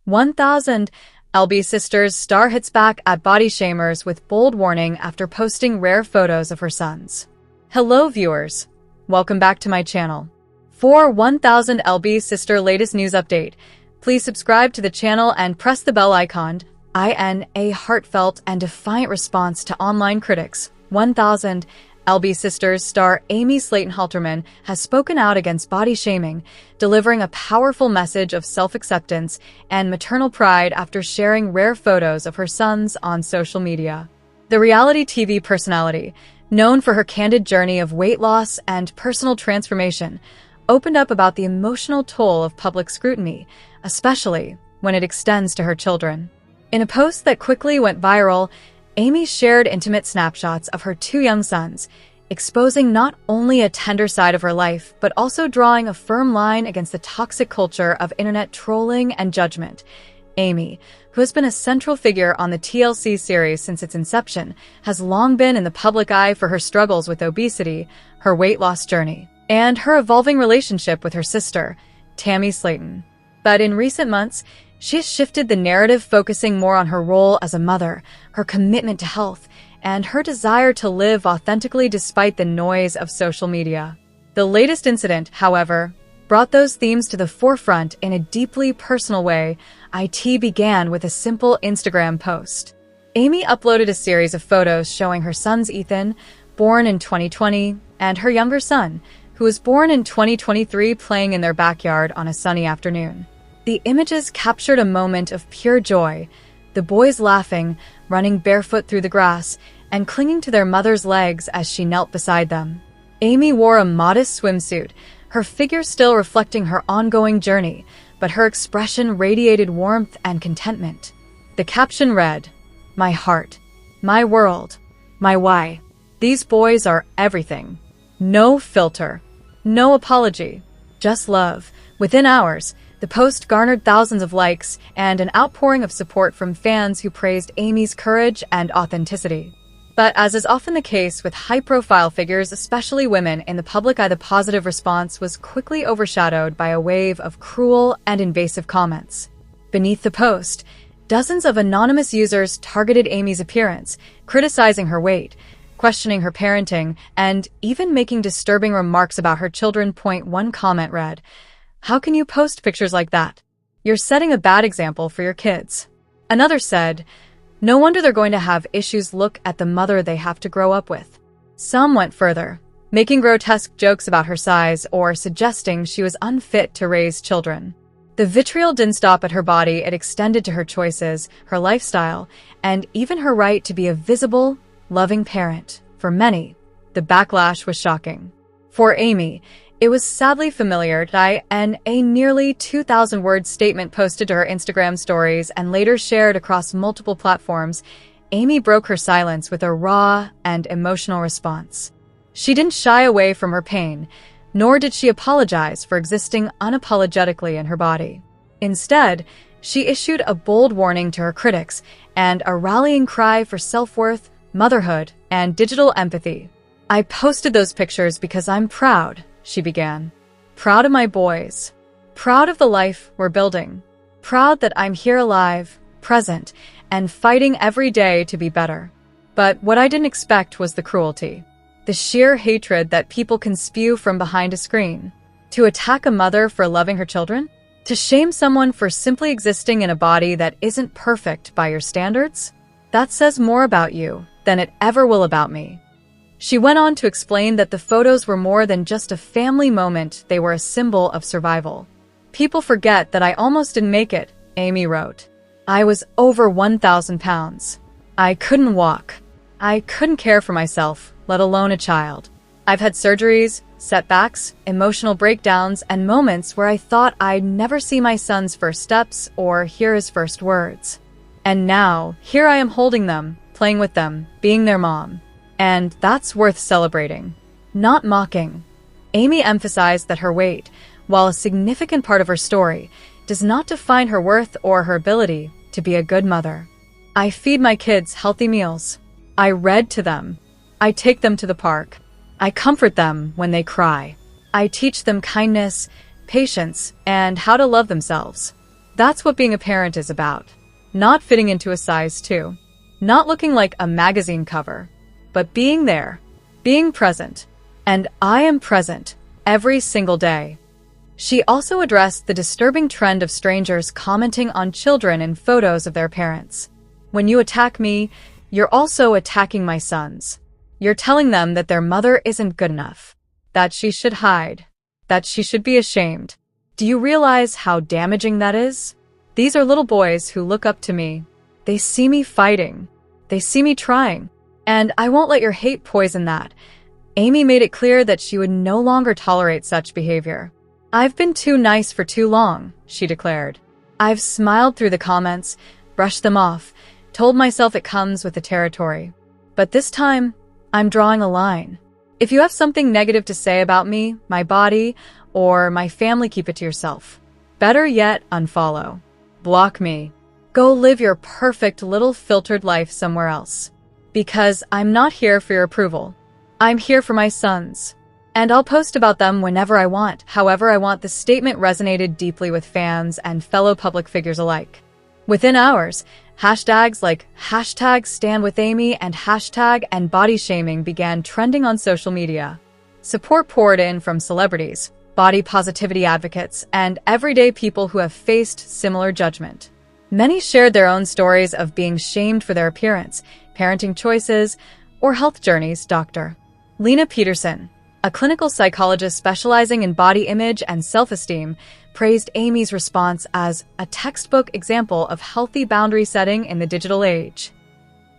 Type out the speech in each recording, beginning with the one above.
1000 LB Sisters star hits back at body shamers with bold warning after posting rare photos of her sons. Hello viewers, welcome back to my channel. For 1000 LB Sister latest news update, please subscribe to the channel and press the bell icon. A heartfelt and defiant response to online critics. 1000 LB Sisters star Amy Slayton-Halterman has spoken out against body shaming, delivering a powerful message of self-acceptance and maternal pride after sharing rare photos of her sons on social media. The reality TV personality, known for her candid journey of weight loss and personal transformation, opened up about the emotional toll of public scrutiny, especially when it extends to her children. In a post that quickly went viral, Amy shared intimate snapshots of her two young sons, exposing not only a tender side of her life, but also drawing a firm line against the toxic culture of internet trolling and judgment. Amy, who has been a central figure on the TLC series since its inception, has long been in the public eye for her struggles with obesity, her weight loss journey, and her evolving relationship with her sister, Tammy Slayton. But in recent months, she has shifted the narrative, focusing more on her role as a mother, her commitment to health, and her desire to live authentically despite the noise of social media. The latest incident, however, brought those themes to the forefront in a deeply personal way. It began with a simple Instagram post. Amy uploaded a series of photos showing her sons Ethan, born in 2020, and her younger son, who was born in 2023, playing in their backyard on a sunny afternoon. The images captured a moment of pure joy, the boys laughing, running barefoot through the grass, and clinging to their mother's legs as she knelt beside them. Amy wore a modest swimsuit, her figure still reflecting her ongoing journey, but her expression radiated warmth and contentment. The caption read, "My heart, my world, my why. These boys are everything. No filter, no apology, just love." Within hours, the post garnered thousands of likes and an outpouring of support from fans who praised Amy's courage and authenticity. But as is often the case with high-profile figures, especially women in the public eye, the positive response was quickly overshadowed by a wave of cruel and invasive comments. Beneath the post, dozens of anonymous users targeted Amy's appearance, criticizing her weight, questioning her parenting, and even making disturbing remarks about her children. One comment read, "How can you post pictures like that? You're setting a bad example for your kids." Another said, "No wonder they're going to have issues. Look at the mother they have to grow up with." Some went further, making grotesque jokes about her size or suggesting she was unfit to raise children. The vitriol didn't stop at her body. It extended to her choices, her lifestyle, and even her right to be a visible, loving parent. For many, the backlash was shocking. For Amy, it was sadly familiar. In a nearly 2,000-word statement posted to her Instagram stories and later shared across multiple platforms, Amy broke her silence with a raw and emotional response. She didn't shy away from her pain, nor did she apologize for existing unapologetically in her body. Instead, she issued a bold warning to her critics and a rallying cry for self-worth, motherhood, and digital empathy. "I posted those pictures because I'm proud," she began. "Proud of my boys. Proud of the life we're building. Proud that I'm here alive, present, and fighting every day to be better." But what I didn't expect was the cruelty. The sheer hatred that people can spew from behind a screen. To attack a mother for loving her children? To shame someone for simply existing in a body that isn't perfect by your standards? That says more about you than it ever will about me. She went on to explain that the photos were more than just a family moment, they were a symbol of survival. "People forget that I almost didn't make it," Amy wrote. "I was over 1,000 pounds. I couldn't walk. I couldn't care for myself, let alone a child. I've had surgeries, setbacks, emotional breakdowns, and moments where I thought I'd never see my son's first steps or hear his first words. And now, here I am holding them, playing with them, being their mom. And that's worth celebrating, not mocking." Amy emphasized that her weight, while a significant part of her story, does not define her worth or her ability to be a good mother. "I feed my kids healthy meals. I read to them. I take them to the park. I comfort them when they cry. I teach them kindness, patience, and how to love themselves. That's what being a parent is about. Not fitting into a size 2. Not looking like a magazine cover. But being there. Being present. And I am present every single day. She also addressed the disturbing trend of strangers commenting on children in photos of their parents. When you attack me, you're also attacking my sons. You're telling them that their mother isn't good enough, that she should hide, that she should be ashamed. Do you realize how damaging that is? These are little boys who look up to me. They see me fighting. They see me trying. And I won't let your hate poison that. Amy made it clear that she would no longer tolerate such behavior. I've been too nice for too long, she declared. I've smiled through the comments, brushed them off, told myself it comes with the territory. But this time, I'm drawing a line. If you have something negative to say about me, my body, or my family, keep it to yourself. Better yet, unfollow. Block me. Go live your perfect little filtered life somewhere else. Because I'm not here for your approval. I'm here for my sons. And I'll post about them whenever I want, however I want. The statement resonated deeply with fans and fellow public figures alike. Within hours, hashtags like #StandWithAmy and #andBodyShaming began trending on social media. Support poured in from celebrities, body positivity advocates, and everyday people who have faced similar judgment. Many shared their own stories of being shamed for their appearance, parenting choices, or health journeys. Dr. Lena Peterson, a clinical psychologist specializing in body image and self-esteem, praised Amy's response as a textbook example of healthy boundary setting in the digital age.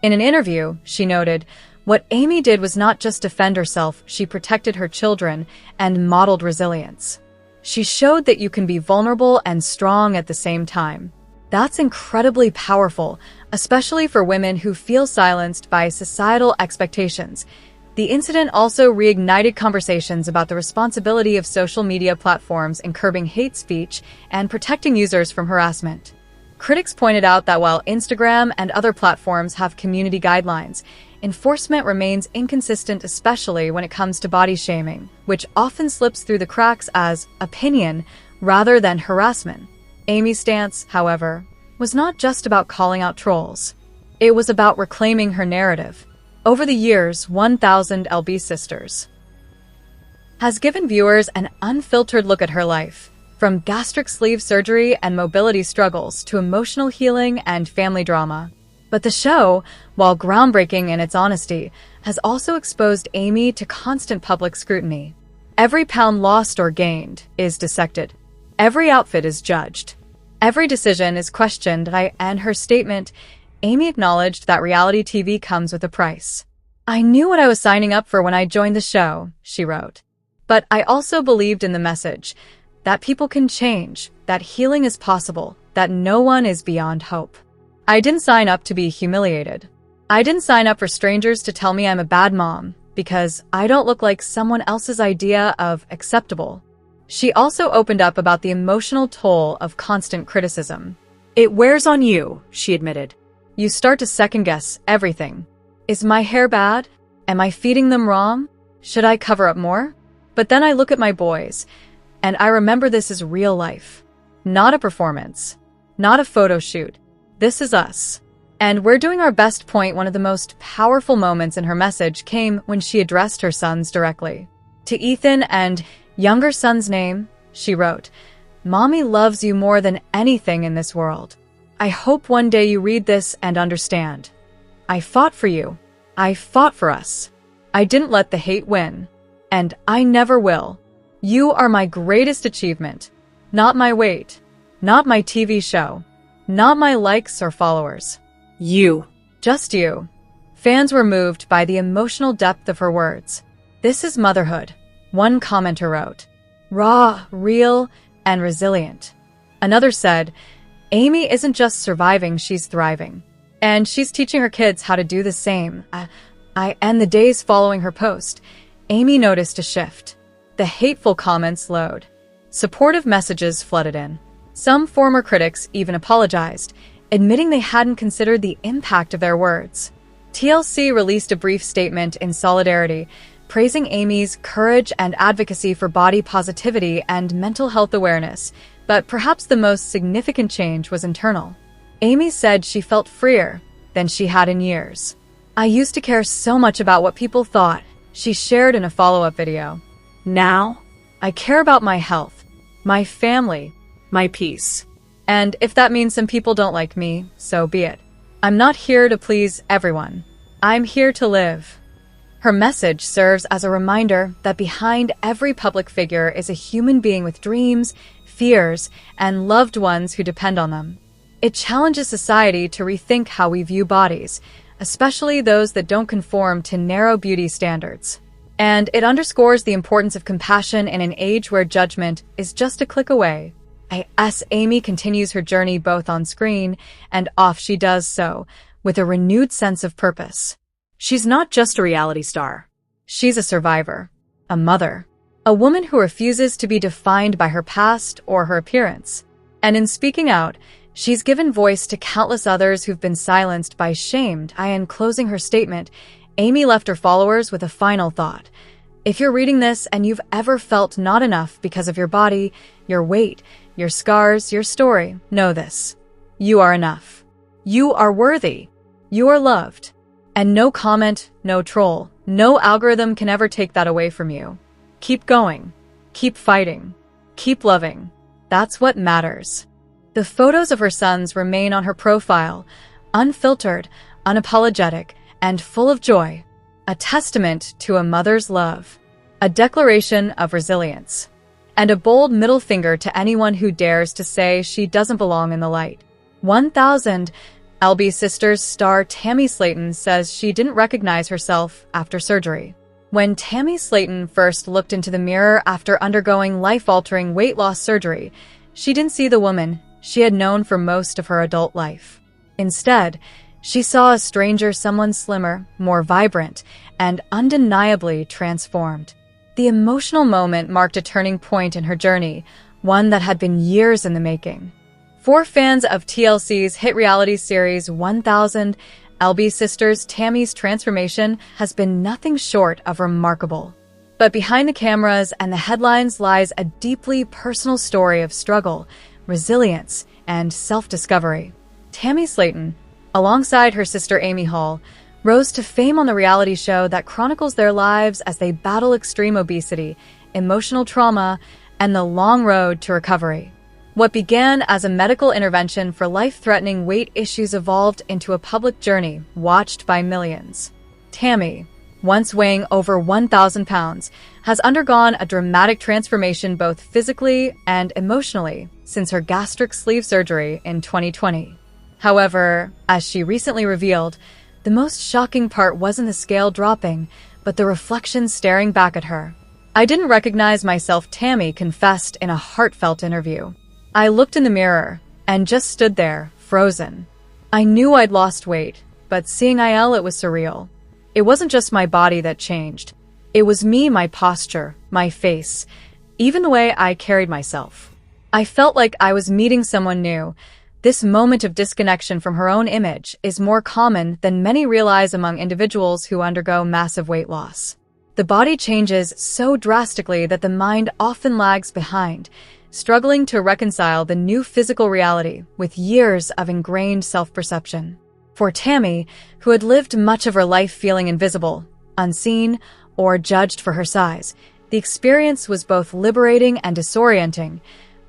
In an interview, she noted, "What Amy did was not just defend herself, she protected her children and modeled resilience. She showed that you can be vulnerable and strong at the same time." That's incredibly powerful, especially for women who feel silenced by societal expectations. The incident also reignited conversations about the responsibility of social media platforms in curbing hate speech and protecting users from harassment. Critics pointed out that while Instagram and other platforms have community guidelines, enforcement remains inconsistent, especially when it comes to body shaming, which often slips through the cracks as opinion rather than harassment. Amy's stance, however, was not just about calling out trolls. It was about reclaiming her narrative. Over the years, 1000 LB Sisters has given viewers an unfiltered look at her life, from gastric sleeve surgery and mobility struggles to emotional healing and family drama. But the show, while groundbreaking in its honesty, has also exposed Amy to constant public scrutiny. Every pound lost or gained is dissected. Every outfit is judged. Every decision is questioned, and her statement, Amy acknowledged that reality TV comes with a price. "I knew what I was signing up for when I joined the show," she wrote. "But I also believed in the message that people can change, that healing is possible, that no one is beyond hope. I didn't sign up to be humiliated. I didn't sign up for strangers to tell me I'm a bad mom, because I don't look like someone else's idea of acceptable." She also opened up about the emotional toll of constant criticism. "It wears on you," she admitted. "You start to second-guess everything. Is my hair bad? Am I feeding them wrong? Should I cover up more? But then I look at my boys, and I remember this is real life. Not a performance. Not a photo shoot. This is us. And we're doing our best." Point. One of the most powerful moments in her message came when she addressed her sons directly. To Ethan and younger son's name, she wrote, "Mommy loves you more than anything in this world. I hope one day you read this and understand. I fought for you. I fought for us. I didn't let the hate win. And I never will. You are my greatest achievement. Not my weight. Not my TV show. Not my likes or followers. You. Just you." Fans were moved by the emotional depth of her words. "This is motherhood," one commenter wrote. "Raw, real, and resilient." Another said, "Amy isn't just surviving, she's thriving. And she's teaching her kids how to do the same." And the days following her post, Amy noticed a shift. The hateful comments slowed. Supportive messages flooded in. Some former critics even apologized, admitting they hadn't considered the impact of their words. TLC released a brief statement in solidarity, praising Amy's courage and advocacy for body positivity and mental health awareness, But perhaps the most significant change was internal. Amy said she felt freer than she had in years. "I used to care so much about what people thought," she shared in a follow-up video. "Now, I care about my health, my family, my peace. And if that means some people don't like me, so be it. I'm not here to please everyone. I'm here to live." Her message serves as a reminder that behind every public figure is a human being with dreams, fears, and loved ones who depend on them. It challenges society to rethink how we view bodies, especially those that don't conform to narrow beauty standards. And it underscores the importance of compassion in an age where judgment is just a click away. As Amy continues her journey both on screen and off, she does so with a renewed sense of purpose. She's not just a reality star. She's a survivor, a mother, a woman who refuses to be defined by her past or her appearance. And in speaking out, she's given voice to countless others who've been silenced by shame. In closing her statement, Amy left her followers with a final thought. If you're reading this and you've ever felt not enough because of your body, your weight, your scars, your story, know this. You are enough. You are worthy. You are loved. And no comment, no troll, no algorithm can ever take that away from you. Keep going. Keep fighting. Keep loving. That's what matters. The photos of her sons remain on her profile, unfiltered, unapologetic, and full of joy. A testament to a mother's love. A declaration of resilience. And a bold middle finger to anyone who dares to say she doesn't belong in the light. 1000 LB Sisters star Tammy Slaton says she didn't recognize herself after surgery. When Tammy Slaton first looked into the mirror after undergoing life-altering weight loss surgery, she didn't see the woman she had known for most of her adult life. Instead, she saw a stranger, someone slimmer, more vibrant, and undeniably transformed. The emotional moment marked a turning point in her journey, one that had been years in the making. For fans of TLC's hit reality series 1000 LB Sisters, Tammy's transformation has been nothing short of remarkable. But behind the cameras and the headlines lies a deeply personal story of struggle, resilience, and self-discovery. Tammy Slaton, alongside her sister Amy Hall, rose to fame on the reality show that chronicles their lives as they battle extreme obesity, emotional trauma, and the long road to recovery. What began as a medical intervention for life-threatening weight issues evolved into a public journey watched by millions. Tammy, once weighing over 1,000 pounds, has undergone a dramatic transformation both physically and emotionally since her gastric sleeve surgery in 2020. However, as she recently revealed, the most shocking part wasn't the scale dropping, but the reflection staring back at her. "I didn't recognize myself," Tammy confessed in a heartfelt interview. "I looked in the mirror and just stood there, frozen. I knew I'd lost weight, but seeing it was surreal. It wasn't just my body that changed. It was me, my posture, my face, even the way I carried myself. I felt like I was meeting someone new." This moment of disconnection from her own image is more common than many realize among individuals who undergo massive weight loss. The body changes so drastically that the mind often lags behind, struggling to reconcile the new physical reality with years of ingrained self-perception. For Tammy, who had lived much of her life feeling invisible, unseen, or judged for her size, the experience was both liberating and disorienting.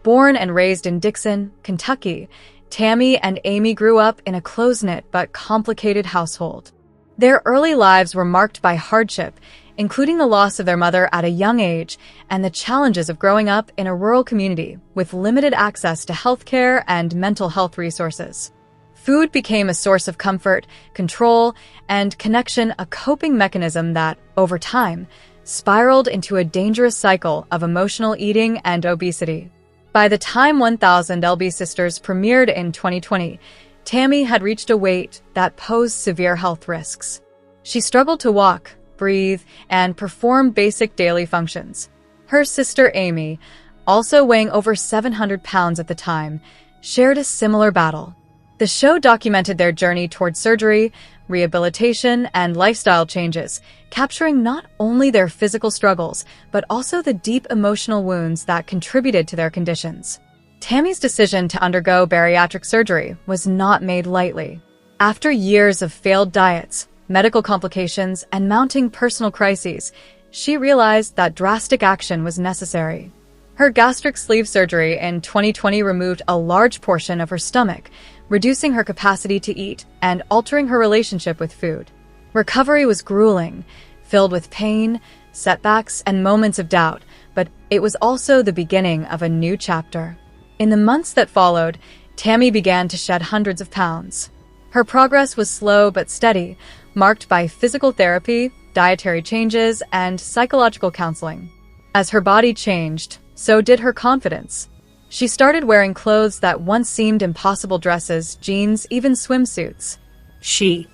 Born and raised in Dixon, Kentucky, Tammy and Amy grew up in a close-knit but complicated household. Their early lives were marked by hardship, including the loss of their mother at a young age and the challenges of growing up in a rural community with limited access to healthcare and mental health resources. Food became a source of comfort, control, and connection, a coping mechanism that, over time, spiraled into a dangerous cycle of emotional eating and obesity. By the time 1000 LB Sisters premiered in 2020, Tammy had reached a weight that posed severe health risks. She struggled to walk, breathe, and perform basic daily functions. Her sister Amy, also weighing over 700 pounds at the time, shared a similar battle. The show documented their journey toward surgery, rehabilitation, and lifestyle changes, capturing not only their physical struggles, but also the deep emotional wounds that contributed to their conditions. Tammy's decision to undergo bariatric surgery was not made lightly. After years of failed diets, medical complications, and mounting personal crises, she realized that drastic action was necessary. Her gastric sleeve surgery in 2020 removed a large portion of her stomach, reducing her capacity to eat and altering her relationship with food. Recovery was grueling, filled with pain, setbacks, and moments of doubt, but it was also the beginning of a new chapter. In the months that followed, Tammy began to shed hundreds of pounds. Her progress was slow but steady, marked by physical therapy, dietary changes, and psychological counseling. As her body changed, so did her confidence. She started wearing clothes that once seemed impossible: dresses, jeans, even swimsuits. She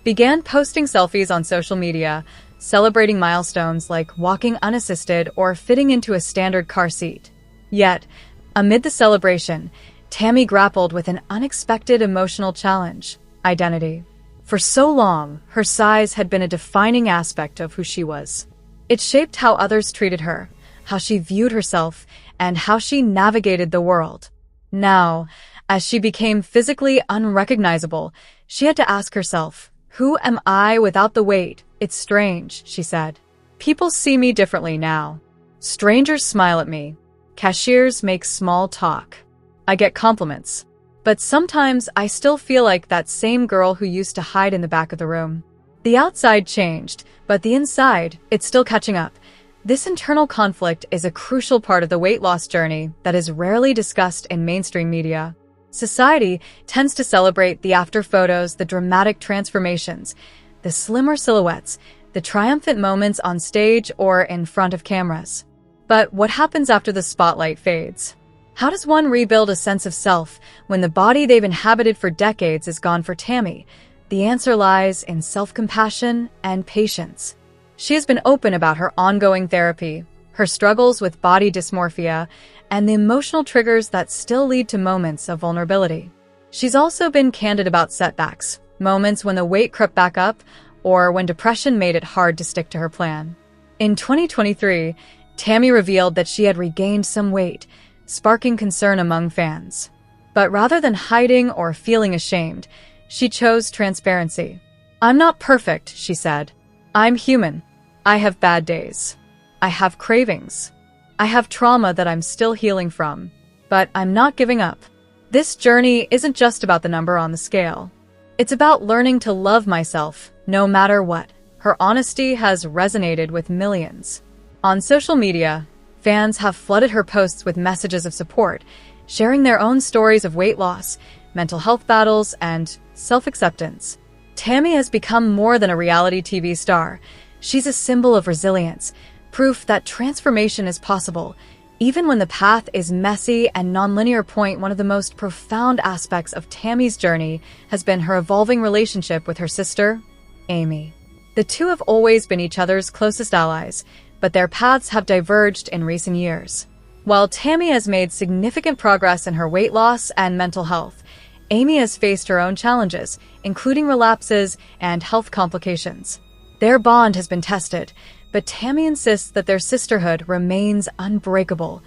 began posting selfies on social media, celebrating milestones like walking unassisted or fitting into a standard car seat. Yet, amid the celebration, Tammy grappled with an unexpected emotional challenge: identity. For so long, her size had been a defining aspect of who she was. It shaped how others treated her, how she viewed herself, and how she navigated the world. Now, as she became physically unrecognizable, she had to ask herself, "Who am I without the weight?" "It's strange," she said. "People see me differently now. Strangers smile at me. Cashiers make small talk. I get compliments. But sometimes I still feel like that same girl who used to hide in the back of the room." The outside changed, but the inside, it's still catching up. This internal conflict is a crucial part of the weight loss journey that is rarely discussed in mainstream media. Society tends to celebrate the after photos, the dramatic transformations, the slimmer silhouettes, the triumphant moments on stage or in front of cameras. But what happens after the spotlight fades? How does one rebuild a sense of self when the body they've inhabited for decades is gone? For Tammy, the answer lies in self-compassion and patience. She has been open about her ongoing therapy, her struggles with body dysmorphia, and the emotional triggers that still lead to moments of vulnerability. She's also been candid about setbacks, moments when the weight crept back up, or when depression made it hard to stick to her plan. In 2023, Tammy revealed that she had regained some weight, sparking concern among fans. But rather than hiding or feeling ashamed, she chose transparency. "I'm not perfect," she said. "I'm human. I have bad days. I have cravings. I have trauma that I'm still healing from. But I'm not giving up. This journey isn't just about the number on the scale. It's about learning to love myself, no matter what." Her honesty has resonated with millions. On social media, fans have flooded her posts with messages of support, sharing their own stories of weight loss, mental health battles, and self-acceptance. Tammy has become more than a reality TV star. She's a symbol of resilience, proof that transformation is possible, even when the path is messy and nonlinear. One of the most profound aspects of Tammy's journey has been her evolving relationship with her sister, Amy. The two have always been each other's closest allies, but their paths have diverged in recent years. While Tammy has made significant progress in her weight loss and mental health, Amy has faced her own challenges, including relapses and health complications. Their bond has been tested, but Tammy insists that their sisterhood remains unbreakable.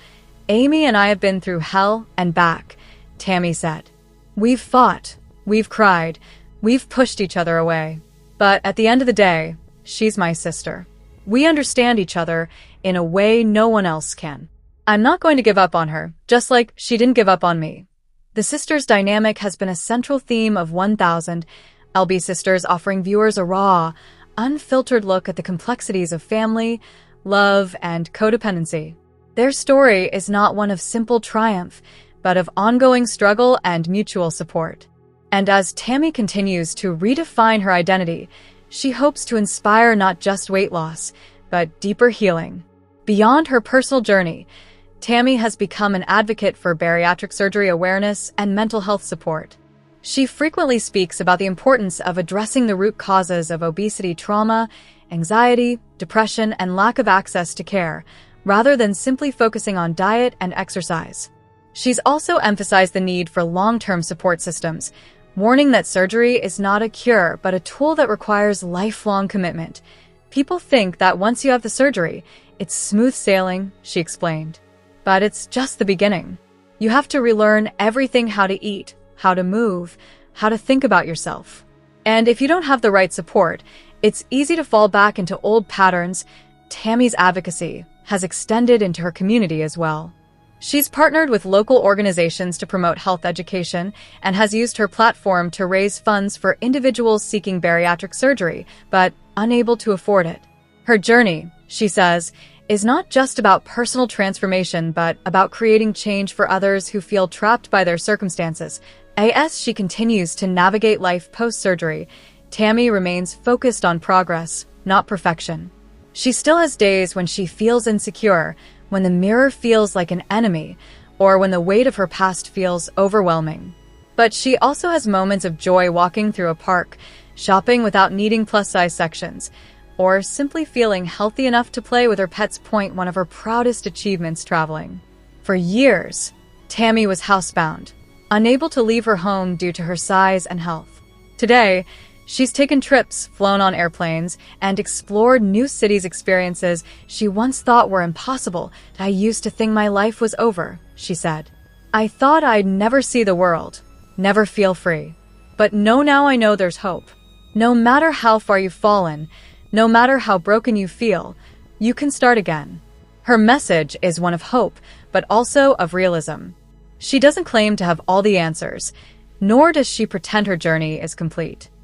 "Amy and I have been through hell and back," Tammy said. "We've fought, we've cried, we've pushed each other away. But at the end of the day, she's my sister. We understand each other in a way no one else can. I'm not going to give up on her, just like she didn't give up on me." The sisters' dynamic has been a central theme of 1000 LB Sisters, offering viewers a raw, unfiltered look at the complexities of family, love, and codependency. Their story is not one of simple triumph, but of ongoing struggle and mutual support. And as Tammy continues to redefine her identity, she hopes to inspire not just weight loss, but deeper healing. Beyond her personal journey, Tammy has become an advocate for bariatric surgery awareness and mental health support. She frequently speaks about the importance of addressing the root causes of obesity: trauma, anxiety, depression, and lack of access to care, rather than simply focusing on diet and exercise. She's also emphasized the need for long-term support systems, warning that surgery is not a cure, but a tool that requires lifelong commitment. "People think that once you have the surgery, it's smooth sailing," she explained. "But it's just the beginning. You have to relearn everything: how to eat, how to move, how to think about yourself. And if you don't have the right support, it's easy to fall back into old patterns. Tammy's advocacy has extended into her community as well. She's partnered with local organizations to promote health education and has used her platform to raise funds for individuals seeking bariatric surgery, but unable to afford it. Her journey, she says, is not just about personal transformation, but about creating change for others who feel trapped by their circumstances. As she continues to navigate life post-surgery, Tammy remains focused on progress, not perfection. She still has days when she feels insecure, when the mirror feels like an enemy, or when the weight of her past feels overwhelming. But she also has moments of joy, walking through a park, shopping without needing plus-size sections, or simply feeling healthy enough to play with her pets. One of her proudest achievements: traveling. For years, Tammy was housebound, unable to leave her home due to her size and health. Today, she's taken trips, flown on airplanes, and explored new cities. Experiences she once thought were impossible. I used to think my life was over, she said. I thought I'd never see the world, never feel free. But no, now I know there's hope. No matter how far you've fallen, no matter how broken you feel, you can start again. Her message is one of hope, but also of realism. She doesn't claim to have all the answers, nor does she pretend her journey is complete.